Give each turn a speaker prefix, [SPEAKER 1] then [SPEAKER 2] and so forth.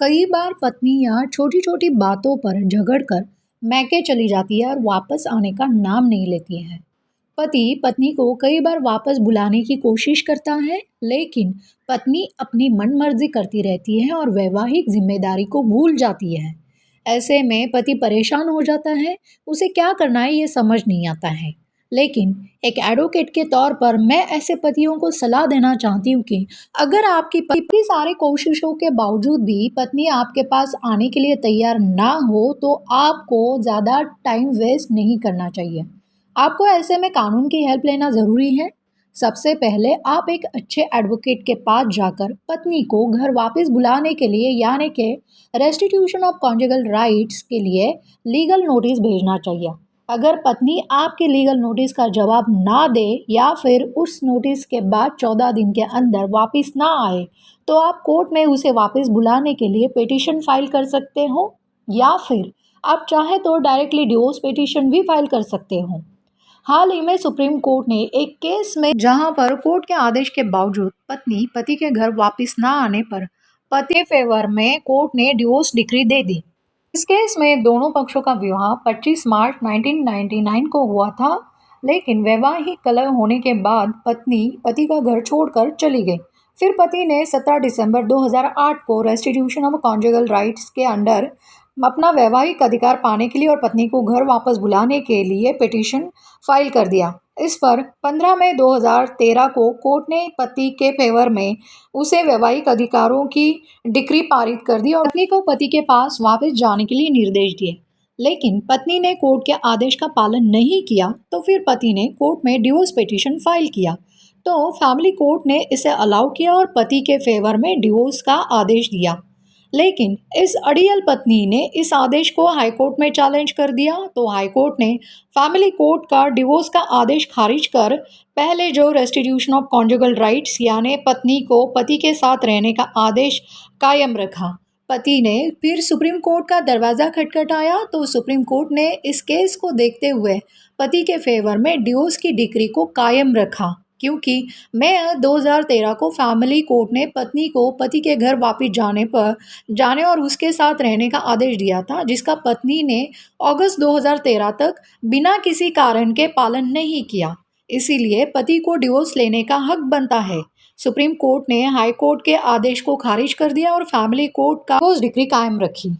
[SPEAKER 1] कई बार पत्नियां छोटी छोटी बातों पर झगड़कर मैके चली जाती है और वापस आने का नाम नहीं लेती है। पति पत्नी को कई बार वापस बुलाने की कोशिश करता है, लेकिन पत्नी अपनी मनमर्जी करती रहती है और वैवाहिक जिम्मेदारी को भूल जाती है। ऐसे में पति परेशान हो जाता है, उसे क्या करना है ये समझ नहीं आता है। लेकिन एक एडवोकेट के तौर पर मैं ऐसे पतियों को सलाह देना चाहती हूँ कि अगर आपकी इतनी सारी कोशिशों के बावजूद भी पत्नी आपके पास आने के लिए तैयार ना हो, तो आपको ज़्यादा टाइम वेस्ट नहीं करना चाहिए। आपको ऐसे में कानून की हेल्प लेना ज़रूरी है। सबसे पहले आप एक अच्छे एडवोकेट के पास जाकर पत्नी को घर वापस बुलाने के लिए, यानी कि रेस्टिट्यूशन ऑफ कॉन्जुगल राइट्स के लिए लीगल नोटिस भेजना चाहिए। अगर पत्नी आपके लीगल नोटिस का जवाब ना दे या फिर उस नोटिस के बाद 14 दिन के अंदर वापस ना आए, तो आप कोर्ट में उसे वापस बुलाने के लिए पिटीशन फाइल कर सकते हो, या फिर आप चाहे तो डायरेक्टली डिवोर्स पिटीशन भी फाइल कर सकते हो। हाल ही में सुप्रीम कोर्ट ने एक केस में, जहां पर कोर्ट के आदेश के बावजूद पत्नी पति के घर वापस ना आने पर पति के फेवर में कोर्ट ने डिवोर्स डिक्री दे दी। इस केस में दोनों पक्षों का विवाह 25 मार्च 1999 को हुआ था, लेकिन वैवाहिक कलह होने के बाद पत्नी पति का घर छोड़कर चली गई। फिर पति ने 17 दिसंबर 2008 को रेस्टिट्यूशन ऑफ कॉन्जुगल राइट्स के अंडर अपना वैवाहिक अधिकार पाने के लिए और पत्नी को घर वापस बुलाने के लिए पिटीशन फाइल कर दिया। इस पर 15 मई 2013 को कोर्ट ने पति के फेवर में उसे वैवाहिक अधिकारों की डिक्री पारित कर दी और पत्नी को पति के पास वापस जाने के लिए निर्देश दिए। लेकिन पत्नी ने कोर्ट के आदेश का पालन नहीं किया, तो फिर पति ने कोर्ट में डिवोर्स पिटीशन फाइल किया। तो फैमिली कोर्ट ने इसे अलाउ किया और पति के फेवर में डिवोर्स का आदेश दिया। लेकिन इस अड़ियल पत्नी ने इस आदेश को हाईकोर्ट में चैलेंज कर दिया, तो हाईकोर्ट ने फैमिली कोर्ट का डिवोर्स का आदेश खारिज कर पहले जो रेस्टिट्यूशन ऑफ कॉन्जुगल राइट्स यानी पत्नी को पति के साथ रहने का आदेश कायम रखा। पति ने फिर सुप्रीम कोर्ट का दरवाज़ा खटखटाया, तो सुप्रीम कोर्ट ने इस केस को देखते हुए पति के फेवर में डिवोर्स की डिक्री को कायम रखा, क्योंकि मई 2013 को फैमिली कोर्ट ने पत्नी को पति के घर वापस जाने और उसके साथ रहने का आदेश दिया था, जिसका पत्नी ने अगस्त 2013 तक बिना किसी कारण के पालन नहीं किया। इसीलिए पति को डिवोर्स लेने का हक बनता है। सुप्रीम कोर्ट ने हाई कोर्ट के आदेश को खारिज कर दिया और फैमिली कोर्ट का डिक्री कायम रखी।